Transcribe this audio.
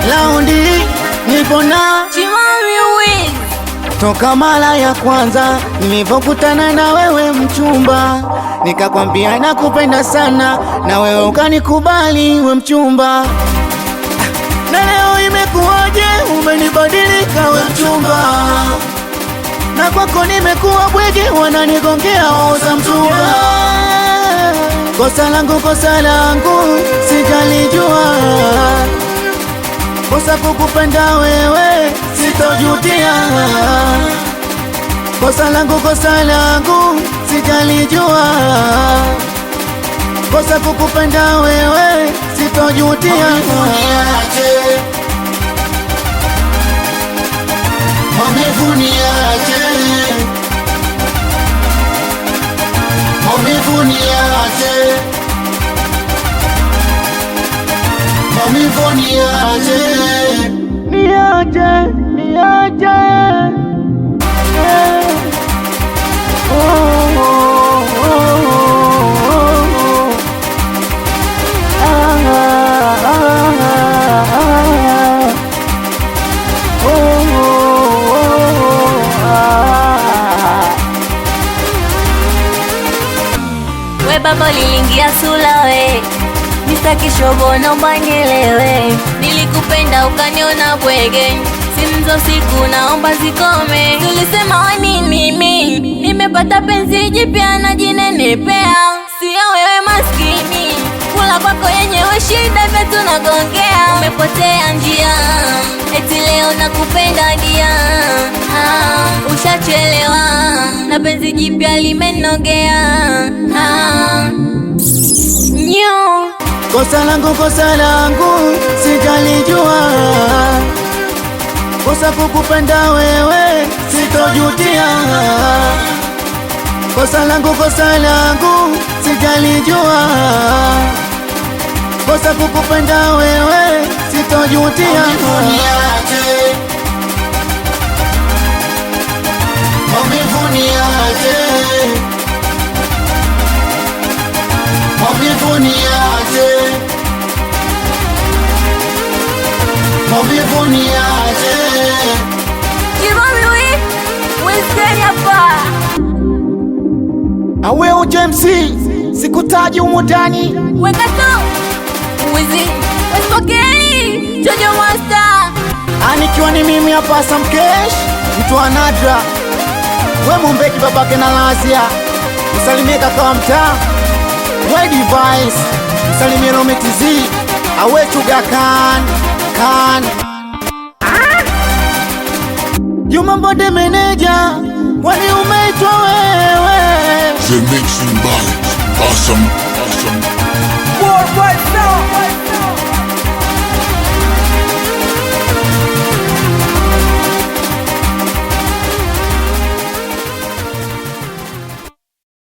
Laundi nipo na toka mara ya kwanza nilipokutana na wewe mchumba, nikakwambia nakupenda sana na wewe ukanikubali we mchumba. Na leo imekuwaje umenibadilika we mchumba, na kwako nimekuwa bwege wananigongea oza mchumba. Kosa langu sikalijua, kosa kukupenda wewe sitojutia. Kosa langu sikalijua, kosa kukupenda wewe sitojutia. Maumivu niache, maumivu niache, maumivu niache, niache, niache. We baba lilingia sula we, nisaki shobo naomba nielewe. Nilikupenda ukaniona bwege, simu za usiku naomba zikome. Tulisema wanini mimi, nimepata penzi jipya najinenepea. Sio wewe maskini, kula kwako yenyewe shida vya tunagongea. Umepotea njia, eti leo nakupenda dia. Ushachelewa, na penzi jipya limenogea. Kosa langu sikalijua, kosa kukupenda wewe sitojutia. Kosa langu sikalijua, kosa kukupenda wewe sitojutia. Maumivu niache, maumivu niache, maumivu niache. Awe UJMC sikutaji umudani weka tu uwizi wasipokei Jojo Monster. Anikiwa ni mimi hapa Sam Cash mtu wa Nadra, we Mumbeki babake na Lazia, msalimie kaka wa mtaa we Device, msalimie Rome TZ, awe Chuga Khan Juma Mbode meneja, wani umeitwa wewe. The mixing by Awesome.